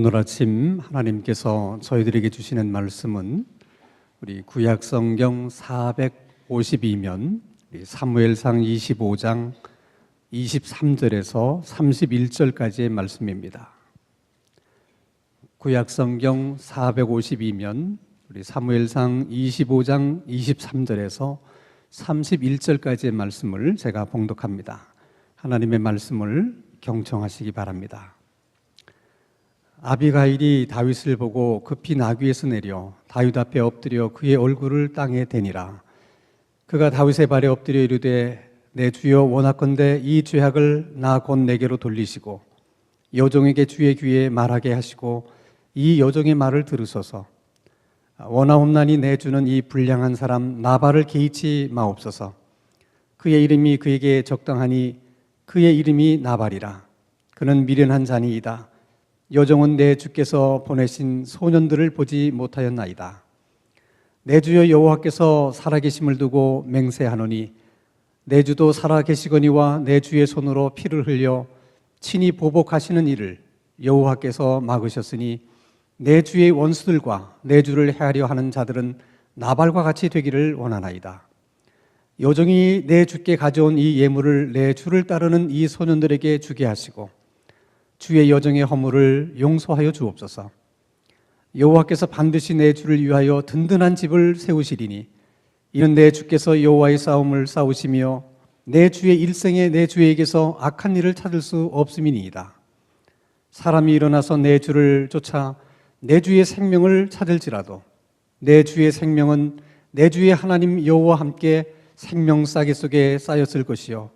오늘 아침 하나님께서 저희들에게 주시는 말씀은 우리 구약성경 452면 사무엘상 25장 23절에서 31절까지의 말씀입니다. 구약성경 452면 우리 사무엘상 25장 23절에서 31절까지의 말씀을 제가 봉독합니다. 하나님의 말씀을 경청하시기 바랍니다. 아비가일이 다윗을 보고 급히 나귀에서 내려 다윗 앞에 엎드려 그의 얼굴을 땅에 대니라. 그가 다윗의 발에 엎드려 이르되 내 주여 원하건대 이 죄악을 나 곧 내게로 돌리시고 여종에게 주의 귀에 말하게 하시고 이 여종의 말을 들으소서. 원하옵나니 내 주는 이 불량한 사람 나발을 개의치 마옵소서. 그의 이름이 그에게 적당하니 그의 이름이 나발이라. 그는 미련한 자니이다. 여종은 내 주께서 보내신 소년들을 보지 못하였나이다. 내 주여 여호와께서 살아계심을 두고 맹세하노니 내 주도 살아계시거니와 내 주의 손으로 피를 흘려 친히 보복하시는 일을 여호와께서 막으셨으니 내 주의 원수들과 내 주를 해하려 하는 자들은 나발과 같이 되기를 원하나이다. 여종이 내 주께 가져온 이 예물을 내 주를 따르는 이 소년들에게 주게 하시고 주의 여종의 허물을 용서하여 주옵소서. 여호와께서 반드시 내 주를 위하여 든든한 집을 세우시리니 이는 내 주께서 여호와의 싸움을 싸우시며 내 주의 일생에 내 주에게서 악한 일을 찾을 수 없음이니이다. 사람이 일어나서 내 주를 쫓아 내 주의 생명을 찾을지라도 내 주의 생명은 내 주의 하나님 여호와와 함께 생명 싸개 속에 쌓였을 것이요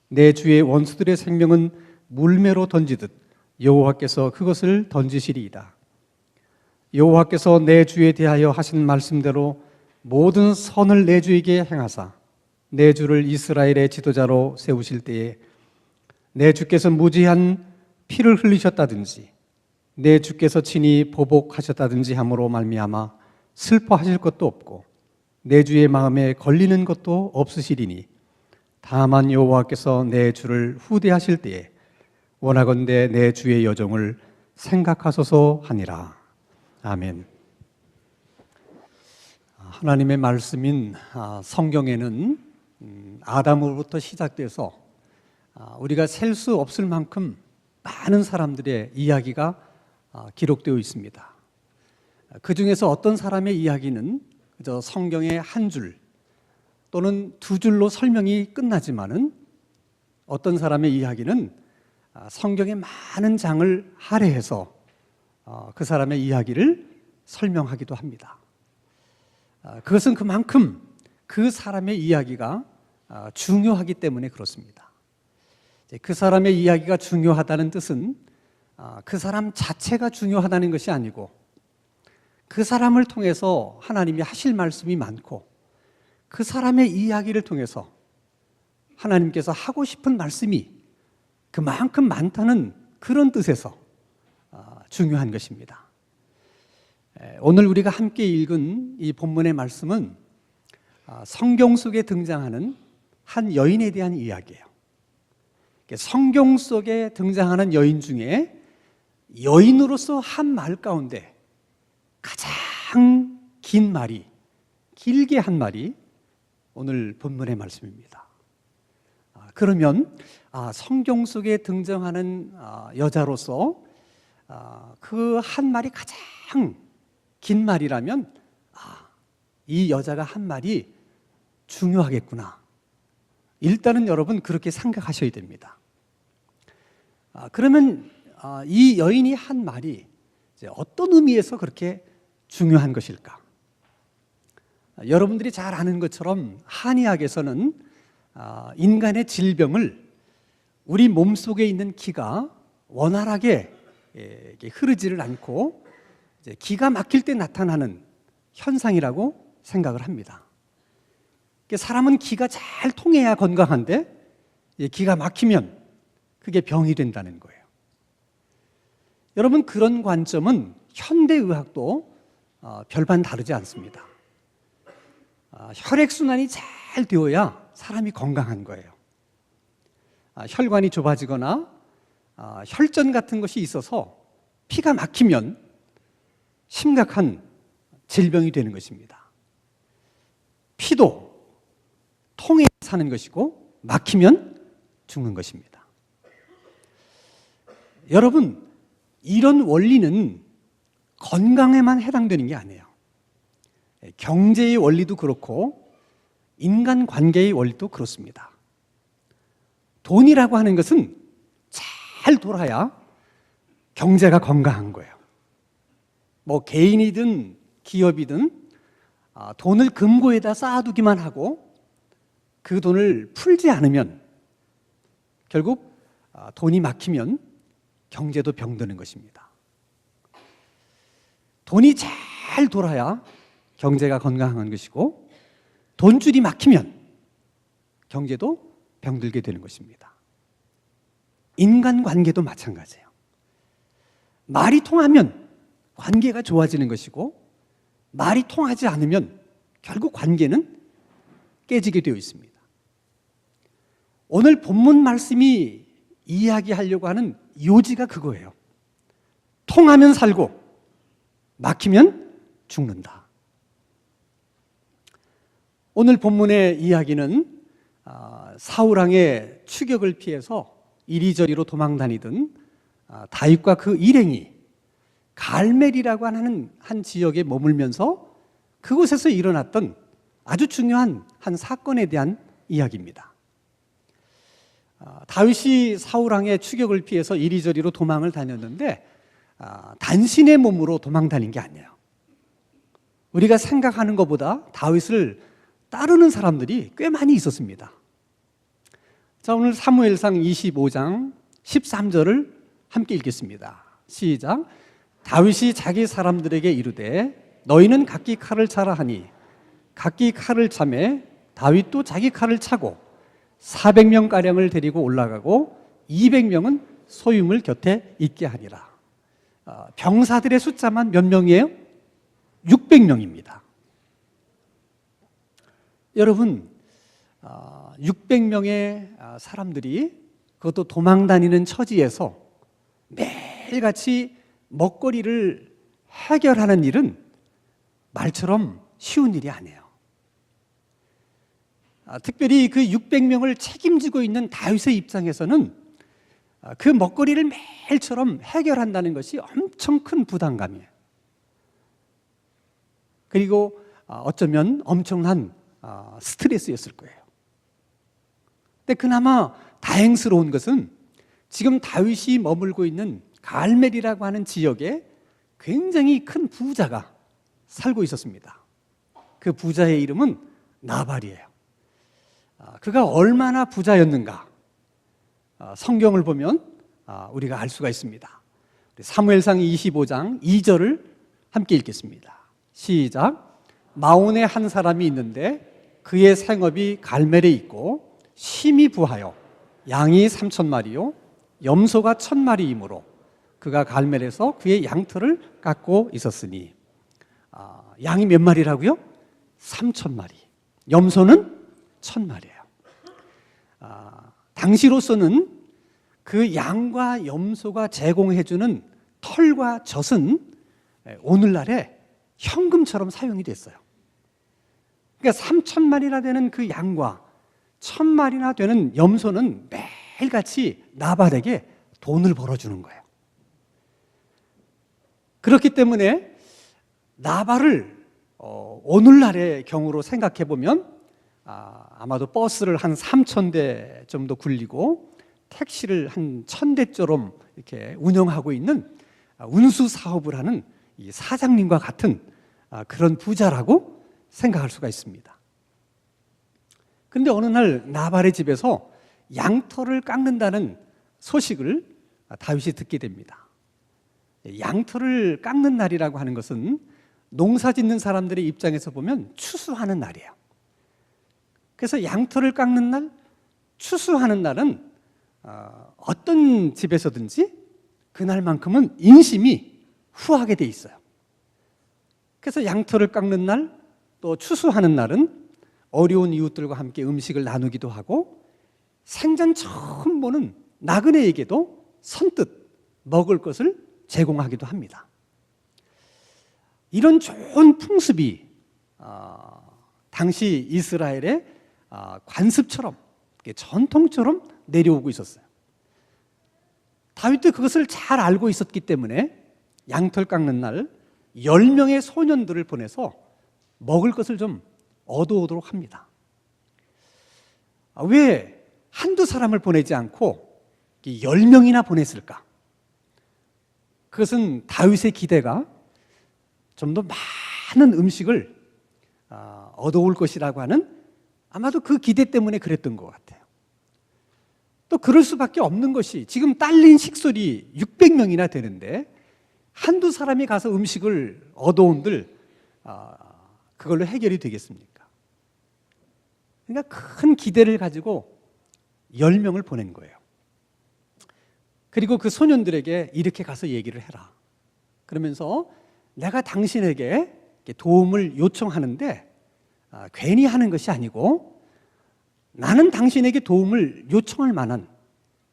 내 주의 원수들의 생명은 물매로 던지듯 여호와께서 그것을 던지시리이다. 여호와께서 내 주에 대하여 하신 말씀대로 모든 선을 내 주에게 행하사 내 주를 이스라엘의 지도자로 세우실 때에 내 주께서 무지한 피를 흘리셨다든지 내 주께서 친히 보복하셨다든지 함으로 말미암아 슬퍼하실 것도 없고 내 주의 마음에 걸리는 것도 없으시리니 다만 여호와께서 내 주를 후대하실 때에 원하건대 내 주의 여종을 생각하소서 하니라. 아멘. 하나님의 말씀인 성경에는 아담으로부터 시작돼서 우리가 셀 수 없을 만큼 많은 사람들의 이야기가 기록되어 있습니다. 그 중에서 어떤 사람의 이야기는 그저 성경의 한 줄 또는 두 줄로 설명이 끝나지만은 어떤 사람의 이야기는 성경의 많은 장을 할애해서 그 사람의 이야기를 설명하기도 합니다. 그것은 그만큼 그 사람의 이야기가 중요하기 때문에 그렇습니다. 그 사람의 이야기가 중요하다는 뜻은 그 사람 자체가 중요하다는 것이 아니고 그 사람을 통해서 하나님이 하실 말씀이 많고 그 사람의 이야기를 통해서 하나님께서 하고 싶은 말씀이 그만큼 많다는 그런 뜻에서 중요한 것입니다. 오늘 우리가 함께 읽은 이 본문의 말씀은 성경 속에 등장하는 한 여인에 대한 이야기예요. 성경 속에 등장하는 여인 중에 여인으로서 한 말 가운데 가장 긴 말이, 길게 한 말이 오늘 본문의 말씀입니다. 그러면 성경 속에 등장하는 여자로서 그 한 말이 가장 긴 말이라면 이 여자가 한 말이 중요하겠구나. 일단은 여러분 그렇게 생각하셔야 됩니다. 그러면 이 여인이 한 말이 어떤 의미에서 그렇게 중요한 것일까? 여러분들이 잘 아는 것처럼 한의학에서는 인간의 질병을 우리 몸속에 있는 기가 원활하게 흐르지를 않고 기가 막힐 때 나타나는 현상이라고 생각을 합니다. 사람은 기가 잘 통해야 건강한데 기가 막히면 그게 병이 된다는 거예요. 여러분 그런 관점은 현대의학도 별반 다르지 않습니다. 혈액순환이 잘 되어야 사람이 건강한 거예요. 혈관이 좁아지거나 혈전 같은 것이 있어서 피가 막히면 심각한 질병이 되는 것입니다. 피도 통에 사는 것이고 막히면 죽는 것입니다. 여러분, 이런 원리는 건강에만 해당되는 게 아니에요. 경제의 원리도 그렇고 인간관계의 원리도 그렇습니다. 돈이라고 하는 것은 잘 돌아야 경제가 건강한 거예요. 뭐 개인이든 기업이든 돈을 금고에다 쌓아두기만 하고 그 돈을 풀지 않으면 결국 돈이 막히면 경제도 병드는 것입니다. 돈이 잘 돌아야 경제가 건강한 것이고 돈줄이 막히면 경제도 병들게 되는 것입니다. 인간관계도 마찬가지예요. 말이 통하면 관계가 좋아지는 것이고 말이 통하지 않으면 결국 관계는 깨지게 되어 있습니다. 오늘 본문 말씀이 이야기하려고 하는 요지가 그거예요. 통하면 살고 막히면 죽는다. 오늘 본문의 이야기는 사울왕의 추격을 피해서 이리저리로 도망다니던 다윗과 그 일행이 갈멜이라고 하는 한 지역에 머물면서 그곳에서 일어났던 아주 중요한 한 사건에 대한 이야기입니다. 다윗이 사울왕의 추격을 피해서 이리저리로 도망을 다녔는데 단신의 몸으로 도망 다닌 게 아니에요. 우리가 생각하는 것보다 다윗을 따르는 사람들이 꽤 많이 있었습니다. 자, 오늘 사무엘상 25장 13절을 함께 읽겠습니다. 시작. 다윗이 자기 사람들에게 이르되 너희는 각기 칼을 차라 하니 각기 칼을 차매 다윗도 자기 칼을 차고 400명가량을 데리고 올라가고 200명은 소유물 곁에 있게 하니라. 병사들의 숫자만 몇 명이에요? 600명입니다. 여러분, 600명의 사람들이 그것도 도망다니는 처지에서 매일같이 먹거리를 해결하는 일은 말처럼 쉬운 일이 아니에요. 특별히 그 600명을 책임지고 있는 다윗의 입장에서는 그 먹거리를 매일처럼 해결한다는 것이 엄청 큰 부담감이에요. 그리고 어쩌면 엄청난 스트레스였을 거예요. 근데 그나마 다행스러운 것은 지금 다윗이 머물고 있는 갈멜이라고 하는 지역에 굉장히 큰 부자가 살고 있었습니다. 그 부자의 이름은 나발이에요. 그가 얼마나 부자였는가 성경을 보면 우리가 알 수가 있습니다. 사무엘상 25장 2절을 함께 읽겠습니다. 시작. 마온에 한 사람이 있는데 그의 생업이 갈멜에 있고 심히 부하여 양이 3,000마리요 염소가 1,000마리이므로 그가 갈멜에서 그의 양털을 깎고 있었으니 양이 몇 마리라고요? 3,000마리. 염소는 1,000마리예요. 당시로서는 그 양과 염소가 제공해주는 털과 젖은 오늘날에 현금처럼 사용이 됐어요. 그러니까 3,000마리나 되는 그 양과 1,000마리나 되는 염소는 매일같이 나발에게 돈을 벌어주는 거예요. 그렇기 때문에 나발을 오늘날의 경우로 생각해 보면 아마도 버스를 한 3,000대 정도 굴리고 택시를 한 1,000대처럼 이렇게 운영하고 있는 운수 사업을 하는 이 사장님과 같은 그런 부자라고 생각할 수가 있습니다. 그런데 어느 날 나발의 집에서 양털을 깎는다는 소식을 다윗이 듣게 됩니다. 양털을 깎는 날이라고 하는 것은 농사 짓는 사람들의 입장에서 보면 추수하는 날이에요. 그래서 양털을 깎는 날, 추수하는 날은 어떤 집에서든지 그날만큼은 인심이 후하게 돼 있어요. 그래서 양털을 깎는 날, 또 추수하는 날은 어려운 이웃들과 함께 음식을 나누기도 하고 생전 처음 보는 나그네에게도 선뜻 먹을 것을 제공하기도 합니다. 이런 좋은 풍습이 당시 이스라엘의 관습처럼, 전통처럼 내려오고 있었어요. 다윗도 그것을 잘 알고 있었기 때문에 양털 깎는 날 10명의 소년들을 보내서 먹을 것을 좀 얻어오도록 합니다. 왜 한두 사람을 보내지 않고 10명이나 보냈을까? 그것은 다윗의 기대가 좀 더 많은 음식을 얻어올 것이라고 하는, 아마도 그 기대 때문에 그랬던 것 같아요. 또 그럴 수밖에 없는 것이, 지금 딸린 식솔이 600명이나 되는데 한두 사람이 가서 음식을 얻어온들 그걸로 해결이 되겠습니까? 그러니까 큰 기대를 가지고 10명을 보낸 거예요. 그리고 그 소년들에게 이렇게 가서 얘기를 해라. 그러면서 내가 당신에게 도움을 요청하는데 괜히 하는 것이 아니고 나는 당신에게 도움을 요청할 만한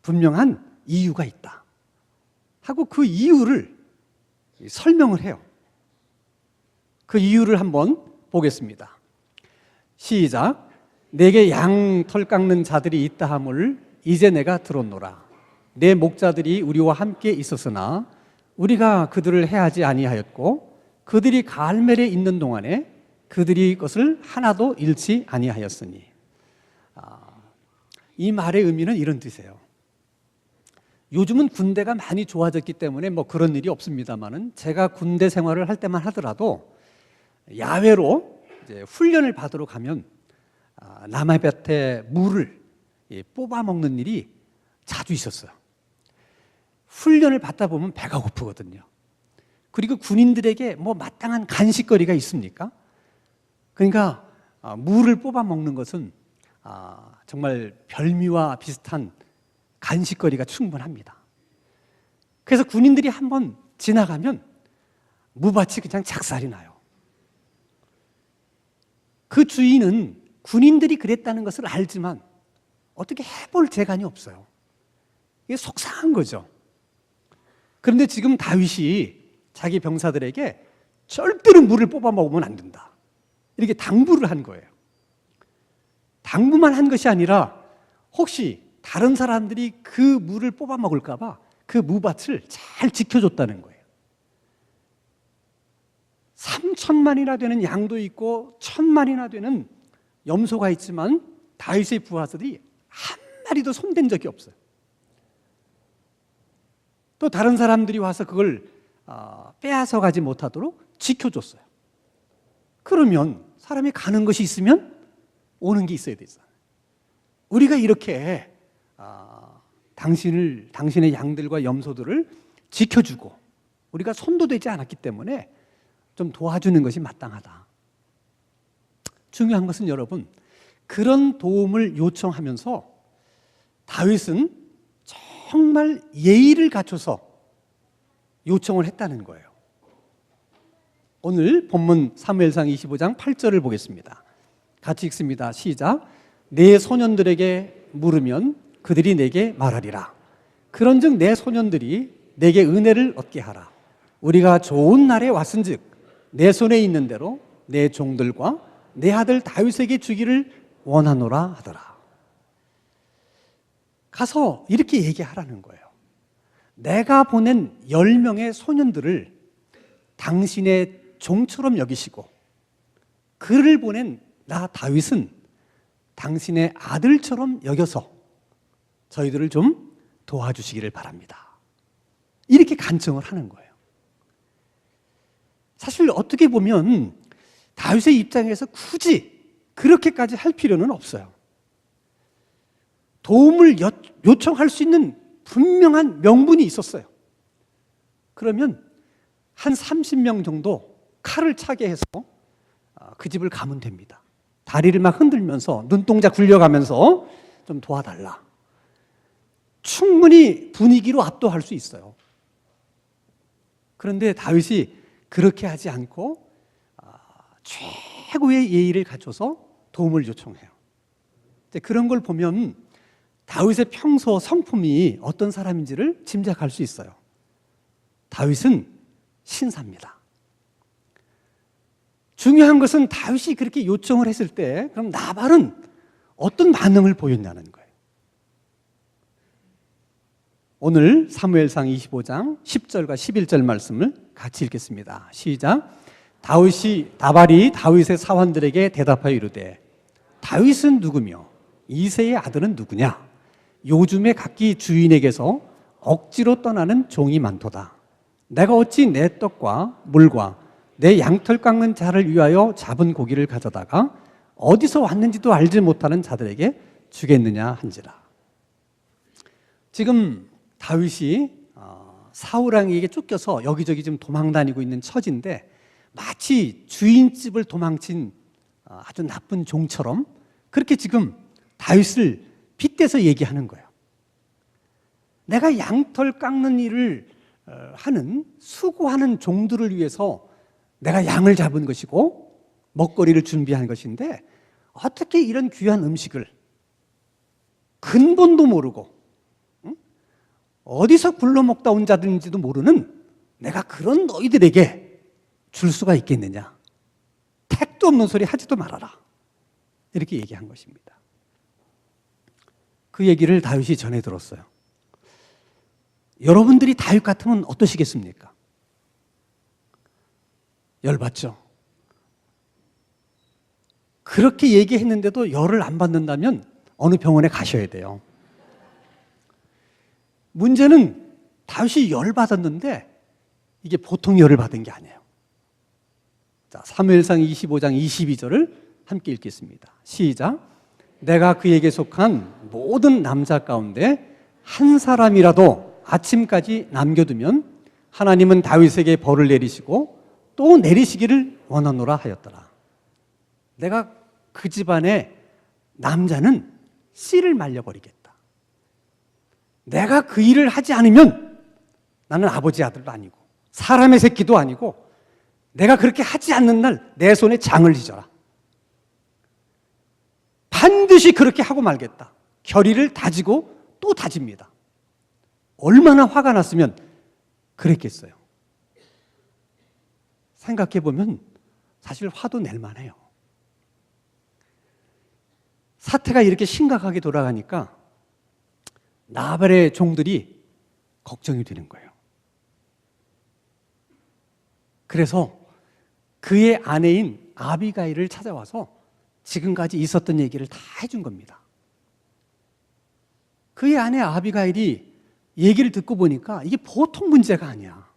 분명한 이유가 있다 하고 그 이유를 설명을 해요. 그 이유를 한번 보겠습니다. 시작. 내게 양털 깎는 자들이 있다 함을 이제 내가 들었노라. 내 목자들이 우리와 함께 있었으나 우리가 그들을 해하지 아니하였고 그들이 갈멜에 있는 동안에 그들이 것을 하나도 잃지 아니하였으니. 이 말의 의미는 이런 뜻이에요. 요즘은 군대가 많이 좋아졌기 때문에 뭐 그런 일이 없습니다만은, 제가 군대 생활을 할 때만 하더라도 야외로 이제 훈련을 받으러 가면 남의 밭에 물을 뽑아 먹는 일이 자주 있었어요. 훈련을 받다 보면 배가 고프거든요. 그리고 군인들에게 뭐 마땅한 간식거리가 있습니까? 그러니까 물을 뽑아 먹는 것은 정말 별미와 비슷한 간식거리가 충분합니다. 그래서 군인들이 한번 지나가면 무밭이 그냥 작살이 나요. 그 주인은 군인들이 그랬다는 것을 알지만 어떻게 해볼 재간이 없어요. 이게 속상한 거죠. 그런데 지금 다윗이 자기 병사들에게 절대로 물을 뽑아 먹으면 안 된다, 이렇게 당부를 한 거예요. 당부만 한 것이 아니라 혹시 다른 사람들이 그 물을 뽑아 먹을까 봐 그 무밭을 잘 지켜줬다는 거예요. 3,000만이나 되는 양도 있고 1,000만이나 되는 염소가 있지만 다윗의 부하들이 한 마리도 손댄 적이 없어요. 또 다른 사람들이 와서 그걸 빼앗아 가지 못하도록 지켜줬어요. 그러면 사람이 가는 것이 있으면 오는 게 있어야 되잖아요. 우리가 이렇게 당신의 양들과 염소들을 지켜주고 우리가 손도 대지 않았기 때문에 좀 도와주는 것이 마땅하다. 중요한 것은 여러분, 그런 도움을 요청하면서 다윗은 정말 예의를 갖춰서 요청을 했다는 거예요. 오늘 본문 사무엘상 25장 8절을 보겠습니다. 같이 읽습니다. 시작. 내 소년들에게 물으면 그들이 내게 말하리라. 그런즉 내 소년들이 내게 은혜를 얻게 하라. 우리가 좋은 날에 왔은즉 내 손에 있는 대로 내 종들과 내 아들 다윗에게 주기를 원하노라 하더라. 가서 이렇게 얘기하라는 거예요. 내가 보낸 10명의 소년들을 당신의 종처럼 여기시고 그를 보낸 나 다윗은 당신의 아들처럼 여겨서 저희들을 좀 도와주시기를 바랍니다. 이렇게 간청을 하는 거예요. 사실 어떻게 보면 다윗의 입장에서 굳이 그렇게까지 할 필요는 없어요. 도움을 요청할 수 있는 분명한 명분이 있었어요. 그러면 한 30명 정도 칼을 차게 해서 그 집을 가면 됩니다. 다리를 막 흔들면서 눈동자 굴려가면서 좀 도와달라. 충분히 분위기로 압도할 수 있어요. 그런데 다윗이 그렇게 하지 않고 최고의 예의를 갖춰서 도움을 요청해요. 그런 걸 보면 다윗의 평소 성품이 어떤 사람인지를 짐작할 수 있어요. 다윗은 신사입니다. 중요한 것은 다윗이 그렇게 요청을 했을 때 그럼 나발은 어떤 반응을 보였냐는 거예요. 오늘 사무엘상 25장 10절과 11절 말씀을 같이 읽겠습니다. 시작. 나발이 다윗의 사환들에게 대답하여 이르되 다윗은 누구며 이새의 아들은 누구냐? 요즘에 각기 주인에게서 억지로 떠나는 종이 많도다. 내가 어찌 내 떡과 물과 내 양털 깎는 자를 위하여 잡은 고기를 가져다가 어디서 왔는지도 알지 못하는 자들에게 주겠느냐 한지라. 지금 다윗이 사울 왕에게 쫓겨서 여기저기 지금 도망다니고 있는 처지인데 마치 주인집을 도망친 아주 나쁜 종처럼 그렇게 지금 다윗을 빗대서 얘기하는 거예요. 내가 양털 깎는 일을 하는 수고하는 종들을 위해서 내가 양을 잡은 것이고 먹거리를 준비한 것인데 어떻게 이런 귀한 음식을 근본도 모르고 어디서 굴러먹다 온 자들인지도 모르는 내가 그런 너희들에게 줄 수가 있겠느냐. 택도 없는 소리 하지도 말아라. 이렇게 얘기한 것입니다. 그 얘기를 다윗이 전해 들었어요. 여러분들이 다윗 같으면 어떠시겠습니까? 열받죠? 그렇게 얘기했는데도 열을 안 받는다면 어느 병원에 가셔야 돼요. 문제는 다윗이 열받았는데 이게 보통 열을 받은 게 아니에요. 자, 사무엘상 25장 22절을 함께 읽겠습니다. 시작. 내가 그에게 속한 모든 남자 가운데 한 사람이라도 아침까지 남겨두면 하나님은 다윗에게 벌을 내리시고 또 내리시기를 원하노라 하였더라. 내가 그 집안의 남자는 씨를 말려버리겠다. 내가 그 일을 하지 않으면 나는 아버지 아들도 아니고 사람의 새끼도 아니고 내가 그렇게 하지 않는 날 내 손에 장을 지져라. 반드시 그렇게 하고 말겠다. 결의를 다지고 또 다집니다. 얼마나 화가 났으면 그랬겠어요. 생각해보면 사실 화도 낼 만해요. 사태가 이렇게 심각하게 돌아가니까 나발의 종들이 걱정이 되는 거예요. 그래서 그의 아내인 아비가일을 찾아와서 지금까지 있었던 얘기를 다 해준 겁니다. 그의 아내 아비가일이 얘기를 듣고 보니까 이게 보통 문제가 아니야.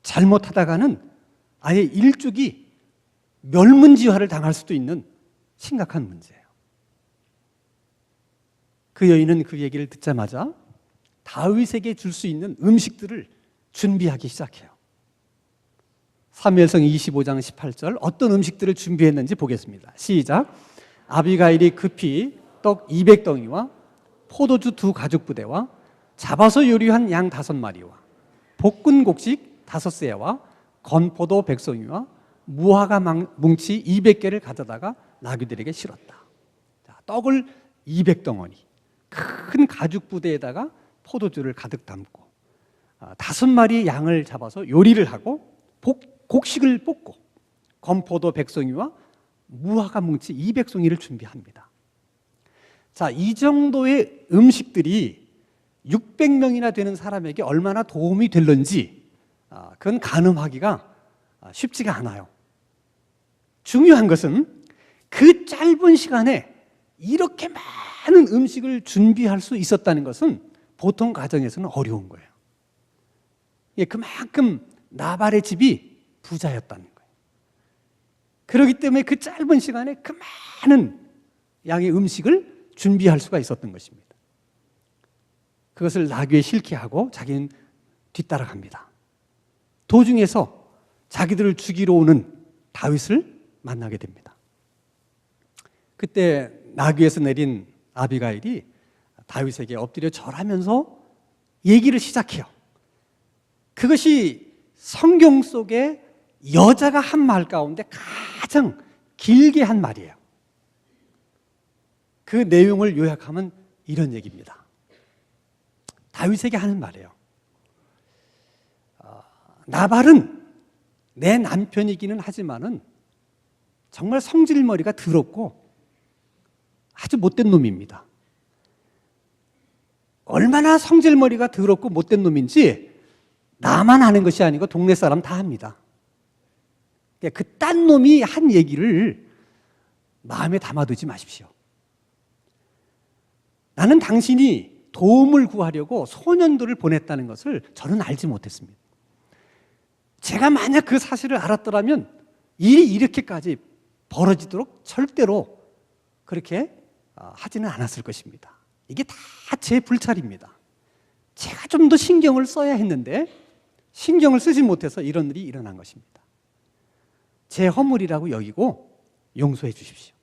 잘못하다가는 아예 일족이 멸문지화를 당할 수도 있는 심각한 문제예요. 그 여인은 그 얘기를 듣자마자 다윗에게 줄 수 있는 음식들을 준비하기 시작해요. 사무엘상 25장 18절 어떤 음식들을 준비했는지 보겠습니다. 시작. 아비가일이 급히 떡 200덩이와 포도주 2가죽부대와 잡아서 요리한 양 5마리와 볶은 곡식 5세와 건포도 100송이와 무화과 뭉치 200개를 가져다가 나귀들에게 실었다. 자, 떡을 200덩어리 큰 가죽 부대에다가 포도주를 가득 담고 5마리 양을 잡아서 요리를 하고 곡식을 볶고 건포도 100송이와 무화과 뭉치 200송이를 준비합니다. 자, 이 정도의 음식들이 600명이나 되는 사람에게 얼마나 도움이 될런지 그건 가늠하기가 쉽지가 않아요. 중요한 것은 그 짧은 시간에 이렇게 많은 음식을 준비할 수 있었다는 것은 보통 가정에서는 어려운 거예요. 그만큼 나발의 집이 부자였다는 거예요. 그렇기 때문에 그 짧은 시간에 그 많은 양의 음식을 준비할 수가 있었던 것입니다. 그것을 나귀에 실게 하고 자기는 뒤따라갑니다. 도중에서 자기들을 죽이러 오는 다윗을 만나게 됩니다. 그때 나귀에서 내린 아비가일이 다윗에게 엎드려 절하면서 얘기를 시작해요. 그것이 성경 속에 여자가 한 말 가운데 가장 길게 한 말이에요. 그 내용을 요약하면 이런 얘기입니다. 다윗에게 하는 말이에요. 나발은 내 남편이기는 하지만은 정말 성질머리가 더럽고 아주 못된 놈입니다. 얼마나 성질머리가 더럽고 못된 놈인지 나만 아는 것이 아니고 동네 사람 다 합니다. 그 딴 놈이 한 얘기를 마음에 담아두지 마십시오. 나는 당신이 도움을 구하려고 소년들을 보냈다는 것을 저는 알지 못했습니다. 제가 만약 그 사실을 알았더라면 일이 이렇게까지 벌어지도록 절대로 그렇게 하지는 않았을 것입니다. 이게 다 제 불찰입니다. 제가 좀 더 신경을 써야 했는데 신경을 쓰지 못해서 이런 일이 일어난 것입니다. 제 허물이라고 여기고 용서해 주십시오.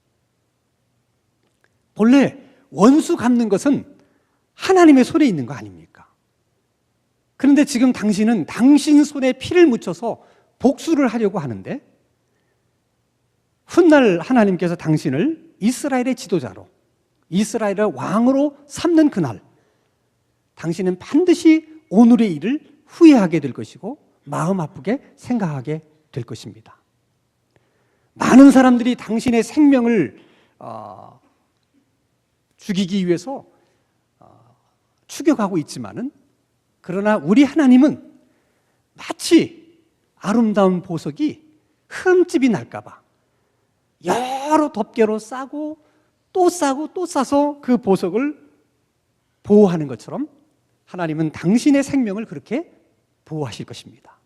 본래 원수 갚는 것은 하나님의 손에 있는 거 아닙니까? 그런데 지금 당신은 당신 손에 피를 묻혀서 복수를 하려고 하는데 훗날 하나님께서 당신을 이스라엘의 지도자로 이스라엘의 왕으로 삼는 그날 당신은 반드시 오늘의 일을 후회하게 될 것이고 마음 아프게 생각하게 될 것입니다. 많은 사람들이 당신의 생명을 죽이기 위해서 추격하고 있지만은 그러나 우리 하나님은 마치 아름다운 보석이 흠집이 날까 봐 여러 덮개로 싸고 또 싸고 또 싸서 그 보석을 보호하는 것처럼 하나님은 당신의 생명을 그렇게 보호하실 것입니다.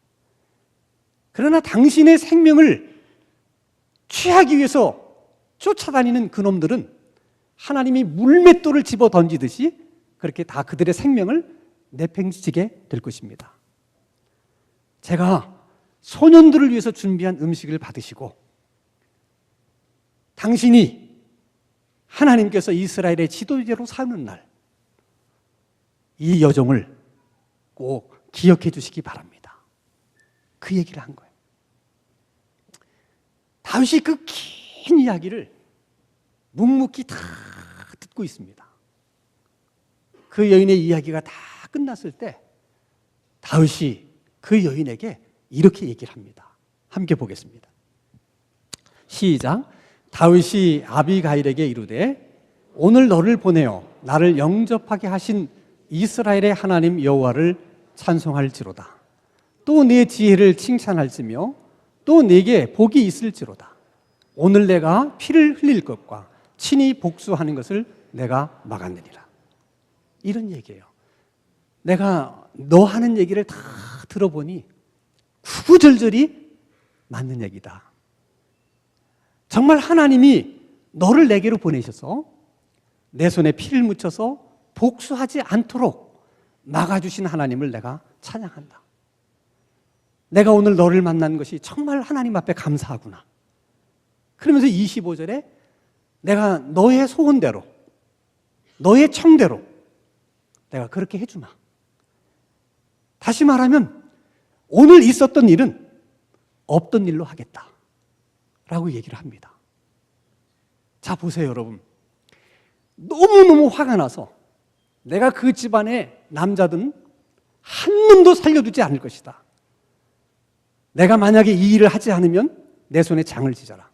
그러나 당신의 생명을 취하기 위해서 쫓아다니는 그놈들은 하나님이 물맷돌을 집어 던지듯이 그렇게 다 그들의 생명을 내팽개치게 될 것입니다. 제가 소년들을 위해서 준비한 음식을 받으시고 당신이 하나님께서 이스라엘의 지도자로 삼는 날 이 여정을 꼭 기억해 주시기 바랍니다. 그 얘기를 한 거예요. 다윗이 그 긴 이야기를 묵묵히 다 듣고 있습니다. 그 여인의 이야기가 다 끝났을 때 다윗이 그 여인에게 이렇게 얘기를 합니다. 함께 보겠습니다. 시작. 다윗이 아비가일에게 이르되 오늘 너를 보내어 나를 영접하게 하신 이스라엘의 하나님 여호와를 찬송할지로다. 또 네 지혜를 칭찬할지며 또 네게 복이 있을지로다. 오늘 내가 피를 흘릴 것과 친히 복수하는 것을 내가 막았느니라. 이런 얘기예요. 내가 너 하는 얘기를 다 들어보니 구구절절이 맞는 얘기다. 정말 하나님이 너를 내게로 보내셔서 내 손에 피를 묻혀서 복수하지 않도록 막아주신 하나님을 내가 찬양한다. 내가 오늘 너를 만난 것이 정말 하나님 앞에 감사하구나. 그러면서 25절에 내가 너의 소원대로 너의 청대로 내가 그렇게 해주마. 다시 말하면 오늘 있었던 일은 없던 일로 하겠다 라고 얘기를 합니다. 자, 보세요 여러분. 너무너무 화가 나서 내가 그 집안의 남자든 한 놈도 살려두지 않을 것이다. 내가 만약에 이 일을 하지 않으면 내 손에 장을 지져라.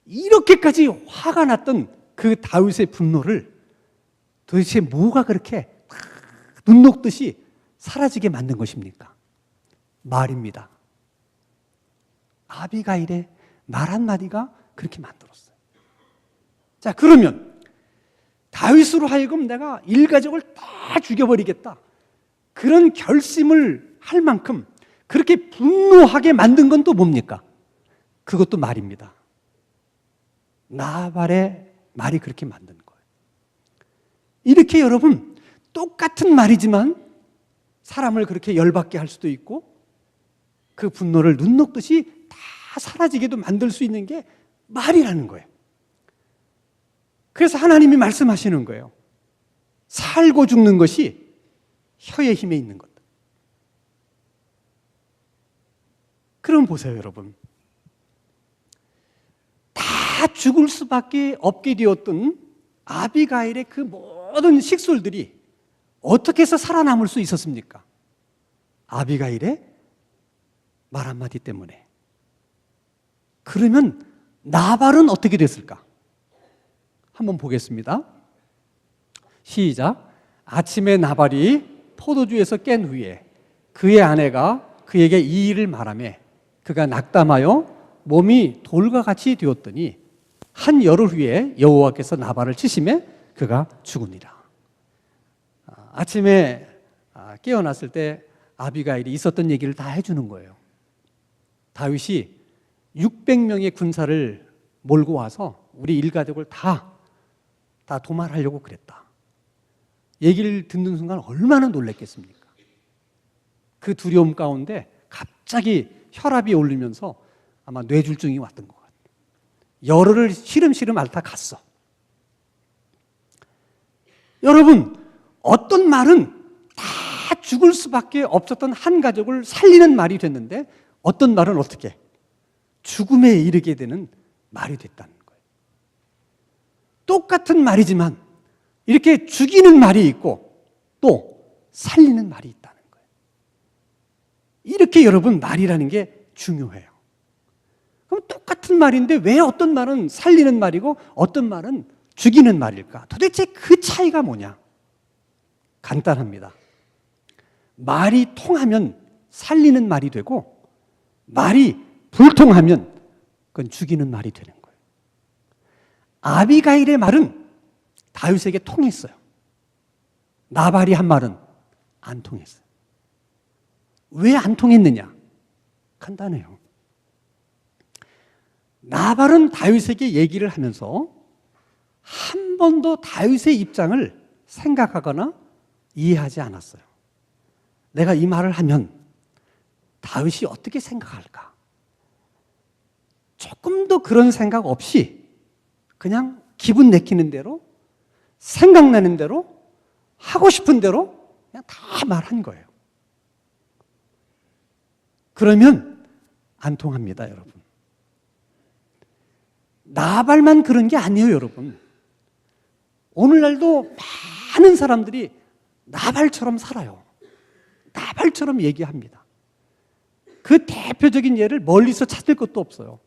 이렇게까지 화가 났던 그 다윗의 분노를 도대체 뭐가 그렇게 눈 녹듯이 사라지게 만든 것입니까? 말입니다. 아비가일의 말 한마디가 그렇게 만들었어요. 자, 그러면 다윗으로 하여금 내가 일가족을 다 죽여버리겠다. 그런 결심을 할 만큼 그렇게 분노하게 만든 건 또 뭡니까? 그것도 말입니다. 나발의 말이 그렇게 만든 거예요. 이렇게 여러분 똑같은 말이지만 사람을 그렇게 열받게 할 수도 있고 그 분노를 눈 녹듯이 다 사라지게도 만들 수 있는 게 말이라는 거예요. 그래서 하나님이 말씀하시는 거예요. 살고 죽는 것이 혀의 힘에 있는 것. 그럼 보세요 여러분. 다 죽을 수밖에 없게 되었던 아비가일의 그 모든 식솔들이 어떻게 해서 살아남을 수 있었습니까? 아비가일의 말 한마디 때문에. 그러면 나발은 어떻게 됐을까? 한번 보겠습니다. 시작. 아침에 나발이 포도주에서 깬 후에 그의 아내가 그에게 이 일을 말하며 그가 낙담하여 몸이 돌과 같이 되었더니 한 열흘 후에 여호와께서 나발을 치시매 그가 죽으니라. 아침에 깨어났을 때 아비가일이 있었던 얘기를 다 해주는 거예요. 다윗이 600명의 군사를 몰고 와서 우리 일가족을 다 도말하려고 그랬다. 얘기를 듣는 순간 얼마나 놀랐겠습니까? 그 두려움 가운데 갑자기 혈압이 올리면서 아마 뇌졸중이 왔던 것 같아요. 열흘을 시름시름 앓다 갔어. 여러분, 어떤 말은 다 죽을 수밖에 없었던 한 가족을 살리는 말이 됐는데 어떤 말은 어떻게 죽음에 이르게 되는 말이 됐다는 거예요. 똑같은 말이지만 이렇게 죽이는 말이 있고 또 살리는 말이 있다는 거예요. 이렇게 여러분 말이라는 게 중요해요. 그럼 똑같은 말인데 왜 어떤 말은 살리는 말이고 어떤 말은 죽이는 말일까? 도대체 그 차이가 뭐냐? 간단합니다. 말이 통하면 살리는 말이 되고 말이 불통하면 그건 죽이는 말이 되는 거예요. 아비가일의 말은 다윗에게 통했어요. 나발이 한 말은 안 통했어요. 왜 안 통했느냐? 간단해요. 나발은 다윗에게 얘기를 하면서 한 번도 다윗의 입장을 생각하거나 이해하지 않았어요. 내가 이 말을 하면 다윗이 어떻게 생각할까? 조금 더 그런 생각 없이 그냥 기분 내키는 대로 생각나는 대로 하고 싶은 대로 그냥 다 말한 거예요. 그러면 안 통합니다, 여러분. 나발만 그런 게 아니에요, 여러분. 오늘날도 많은 사람들이 나발처럼 살아요. 나발처럼 얘기합니다. 그 대표적인 예를 멀리서 찾을 것도 없어요.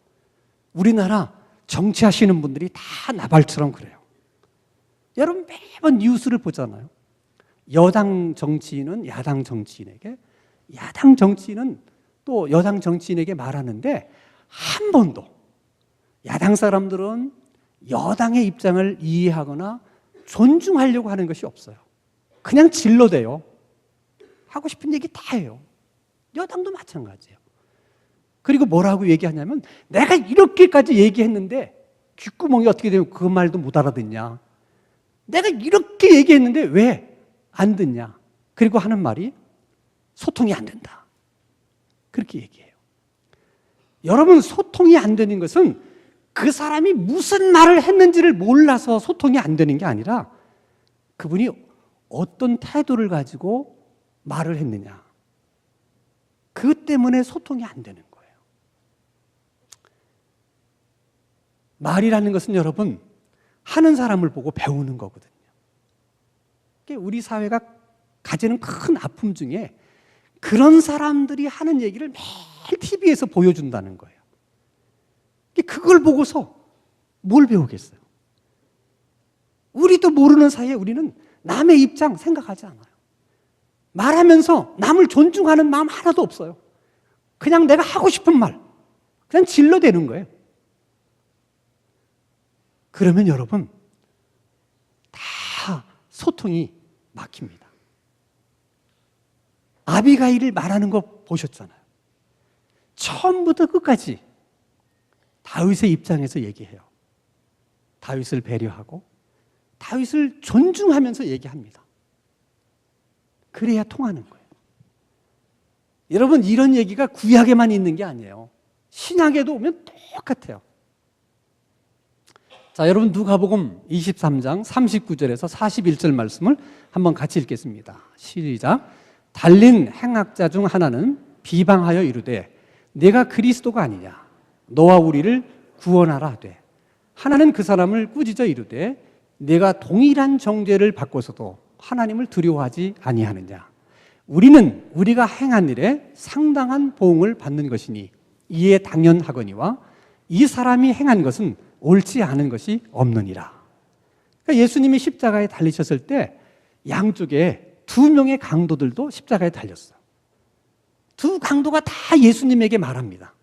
우리나라 정치하시는 분들이 다 나발처럼 그래요. 여러분 매번 뉴스를 보잖아요. 여당 정치인은 야당 정치인에게, 야당 정치인은 또 여당 정치인에게 말하는데 한 번도 야당 사람들은 여당의 입장을 이해하거나 존중하려고 하는 것이 없어요. 그냥 질러대요. 하고 싶은 얘기 다 해요. 여당도 마찬가지예요. 그리고 뭐라고 얘기하냐면 내가 이렇게까지 얘기했는데 귓구멍이 어떻게 되면 그 말도 못 알아듣냐. 내가 이렇게 얘기했는데 왜 안 듣냐. 그리고 하는 말이 소통이 안 된다. 그렇게 얘기해요. 여러분, 소통이 안 되는 것은 그 사람이 무슨 말을 했는지를 몰라서 소통이 안 되는 게 아니라 그분이 어떤 태도를 가지고 말을 했느냐. 그 때문에 소통이 안 되는 거예요. 말이라는 것은 여러분, 하는 사람을 보고 배우는 거거든요. 우리 사회가 가지는 큰 아픔 중에 그런 사람들이 하는 얘기를 매일 TV에서 보여준다는 거예요. 그걸 보고서 뭘 배우겠어요? 우리도 모르는 사이에 우리는 남의 입장 생각하지 않아요. 말하면서 남을 존중하는 마음 하나도 없어요. 그냥 내가 하고 싶은 말, 그냥 질러대는 거예요. 그러면 여러분, 다 소통이 막힙니다. 아비가일을 말하는 거 보셨잖아요. 처음부터 끝까지 다윗의 입장에서 얘기해요. 다윗을 배려하고 다윗을 존중하면서 얘기합니다. 그래야 통하는 거예요. 여러분, 이런 얘기가 구약에만 있는 게 아니에요. 신약에도 오면 똑같아요. 자, 여러분 누가복음 23장 39절에서 41절 말씀을 한번 같이 읽겠습니다. 시작. 달린 행악자 중 하나는 비방하여 이르되 내가 그리스도가 아니냐 너와 우리를 구원하라 하되 하나는 그 사람을 꾸짖어 이르되 내가 동일한 정죄를 받고서도 하나님을 두려워하지 아니하느냐 우리는 우리가 행한 일에 상당한 보응을 받는 것이니 이에 당연하거니와 이 사람이 행한 것은 옳지 않은 것이 없느니라. 그러니까 예수님이 십자가에 달리셨을 때 양쪽에 두 명의 강도들도 십자가에 달렸어요. 두 강도가 다 예수님에게 말합니다.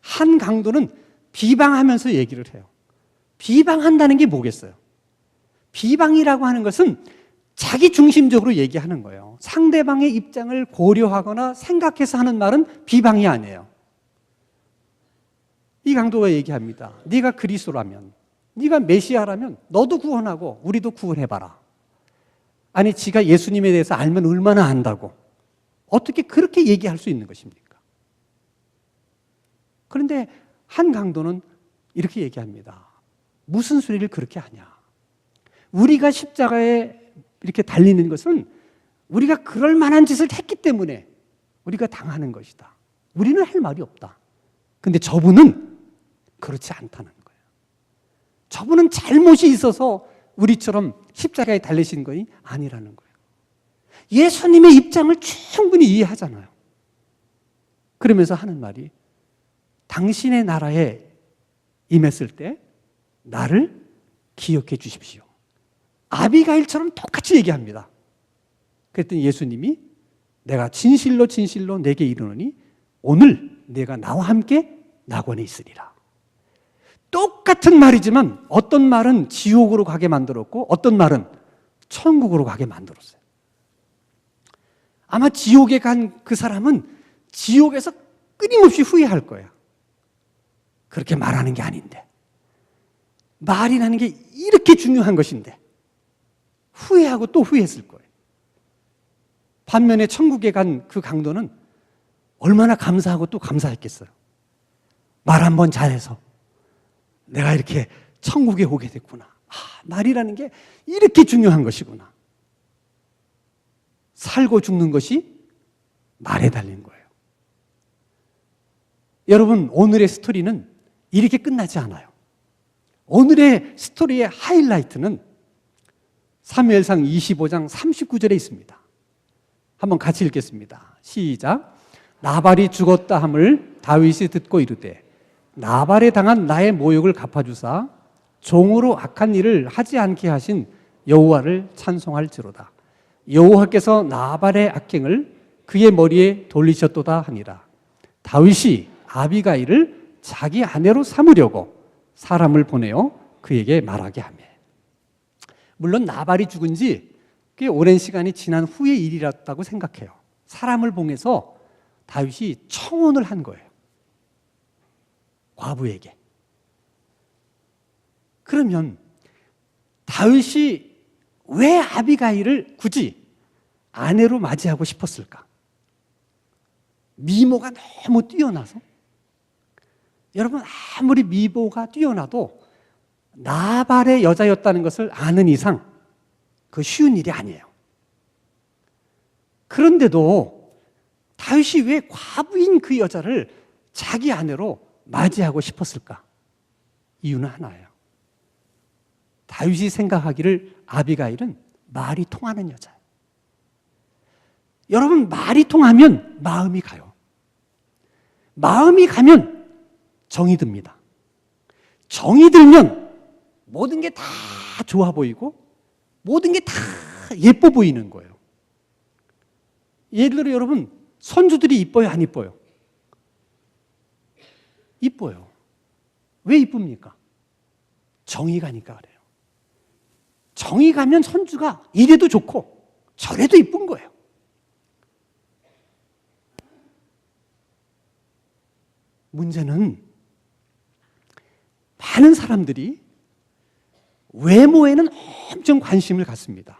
한 강도는 비방하면서 얘기를 해요. 비방한다는 게 뭐겠어요? 비방이라고 하는 것은 자기 중심적으로 얘기하는 거예요. 상대방의 입장을 고려하거나 생각해서 하는 말은 비방이 아니에요. 이 강도가 얘기합니다. 네가 그리스도라면, 네가 메시아라면 너도 구원하고 우리도 구원해봐라. 아니, 지가 예수님에 대해서 알면 얼마나 안다고 어떻게 그렇게 얘기할 수 있는 것입니까? 그런데 한 강도는 이렇게 얘기합니다. 무슨 소리를 그렇게 하냐? 우리가 십자가에 이렇게 달리는 것은 우리가 그럴 만한 짓을 했기 때문에 우리가 당하는 것이다. 우리는 할 말이 없다. 근데 저분은 그렇지 않다는 거예요. 저분은 잘못이 있어서 우리처럼 십자가에 달리신 것이 아니라는 거예요. 예수님의 입장을 충분히 이해하잖아요. 그러면서 하는 말이 당신의 나라에 임했을 때 나를 기억해 주십시오. 아비가일처럼 똑같이 얘기합니다. 그랬더니 예수님이 내가 진실로 진실로 내게 이르노니 오늘 내가 나와 함께 낙원에 있으리라. 똑같은 말이지만 어떤 말은 지옥으로 가게 만들었고 어떤 말은 천국으로 가게 만들었어요. 아마 지옥에 간 그 사람은 지옥에서 끊임없이 후회할 거예요. 그렇게 말하는 게 아닌데, 말이라는 게 이렇게 중요한 것인데 후회하고 또 후회했을 거예요. 반면에 천국에 간 그 강도는 얼마나 감사하고 또 감사했겠어요. 말 한번 잘해서 내가 이렇게 천국에 오게 됐구나. 말이라는 게 이렇게 중요한 것이구나. 살고 죽는 것이 말에 달린 거예요. 여러분, 오늘의 스토리는 이렇게 끝나지 않아요. 오늘의 스토리의 하이라이트는 사무엘상 25장 39절에 있습니다. 한번 같이 읽겠습니다. 시작. 나발이 죽었다 함을 다윗이 듣고 이르되 나발에 당한 나의 모욕을 갚아주사 종으로 악한 일을 하지 않게 하신 여호와를 찬송할지로다. 여호와께서 나발의 악행을 그의 머리에 돌리셨도다 하니라. 다윗이 아비가일을 자기 아내로 삼으려고 사람을 보내어 그에게 말하게 하며, 물론 나발이 죽은 지 꽤 오랜 시간이 지난 후의 일이었다고 생각해요. 사람을 보내서 다윗이 청혼을 한 거예요. 과부에게. 그러면 다윗이 왜 아비가일을 굳이 아내로 맞이하고 싶었을까? 미모가 너무 뛰어나서? 여러분, 아무리 미모가 뛰어나도 나발의 여자였다는 것을 아는 이상 그 쉬운 일이 아니에요. 그런데도 다윗이 왜 과부인 그 여자를 자기 아내로 맞이하고 싶었을까? 이유는 하나예요. 다윗이 생각하기를 아비가일은 말이 통하는 여자예요. 여러분, 말이 통하면 마음이 가요. 마음이 가면 정이 듭니다. 정이 들면 모든 게 다 좋아 보이고 모든 게 다 예뻐 보이는 거예요. 예를 들어 여러분, 손주들이 이뻐요, 안 이뻐요? 이뻐요. 왜 이쁩니까? 정이 가니까 그래요. 정이 가면 손주가 이래도 좋고 저래도 이쁜 거예요. 문제는 많은 사람들이 외모에는 엄청 관심을 갖습니다.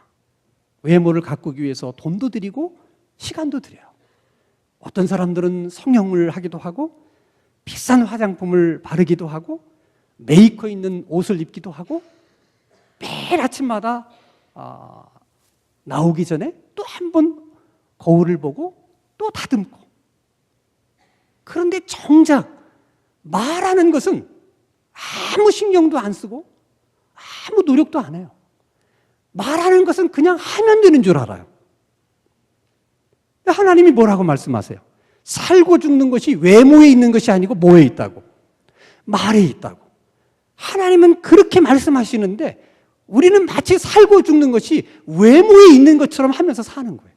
외모를 가꾸기 위해서 돈도 들이고 시간도 들여요. 어떤 사람들은 성형을 하기도 하고 비싼 화장품을 바르기도 하고 메이커 있는 옷을 입기도 하고 매일 아침마다 나오기 전에 또 한 번 거울을 보고 또 다듬고. 그런데 정작 말하는 것은 아무 신경도 안 쓰고 아무 노력도 안 해요. 말하는 것은 그냥 하면 되는 줄 알아요. 하나님이 뭐라고 말씀하세요? 살고 죽는 것이 외모에 있는 것이 아니고 뭐에 있다고? 말에 있다고. 하나님은 그렇게 말씀하시는데 우리는 마치 살고 죽는 것이 외모에 있는 것처럼 하면서 사는 거예요.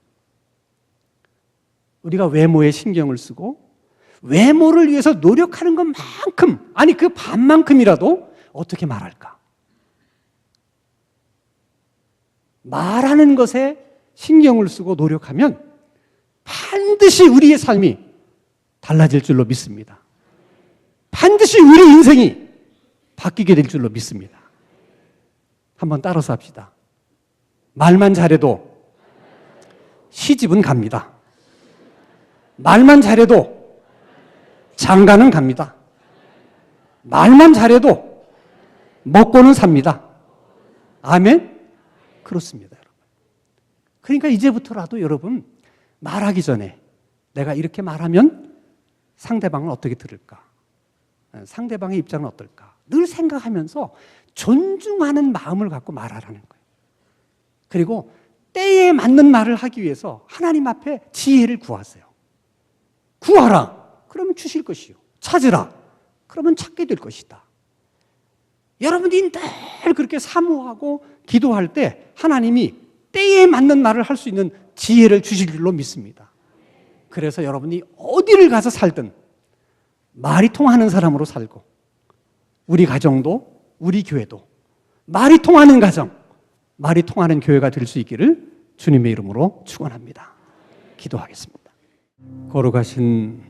우리가 외모에 신경을 쓰고 외모를 위해서 노력하는 것만큼, 아니 그 반만큼이라도 어떻게 말할까? 말하는 것에 신경을 쓰고 노력하면 반드시 우리의 삶이 달라질 줄로 믿습니다. 반드시 우리 인생이 바뀌게 될 줄로 믿습니다. 한번 따라서 합시다. 말만 잘해도 시집은 갑니다. 말만 잘해도 장가는 갑니다. 말만 잘해도 먹고는 삽니다. 아멘? 그렇습니다, 여러분. 그러니까 이제부터라도 여러분 말하기 전에 내가 이렇게 말하면 상대방은 어떻게 들을까? 상대방의 입장은 어떨까? 늘 생각하면서 존중하는 마음을 갖고 말하라는 거예요. 그리고 때에 맞는 말을 하기 위해서 하나님 앞에 지혜를 구하세요. 구하라. 그러면 주실 것이요. 찾으라. 그러면 찾게 될 것이다. 여러분이 늘 그렇게 사모하고 기도할 때 하나님이 때에 맞는 말을 할 수 있는 지혜를 주실 줄로 믿습니다. 그래서 여러분이 어디를 가서 살든 말이 통하는 사람으로 살고 우리 가정도 우리 교회도 말이 통하는 가정, 말이 통하는 교회가 될 수 있기를 주님의 이름으로 축원합니다. 기도하겠습니다. 거룩하신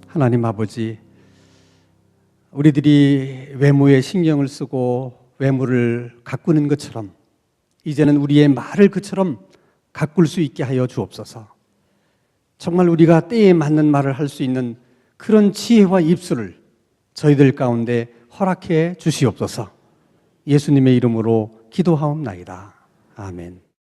하나님 아버지, 우리들이 외모에 신경을 쓰고 외모를 가꾸는 것처럼 이제는 우리의 말을 그처럼 가꿀 수 있게 하여 주옵소서. 정말 우리가 때에 맞는 말을 할 수 있는 그런 지혜와 입술을 저희들 가운데 허락해 주시옵소서. 예수님의 이름으로 기도하옵나이다. 아멘.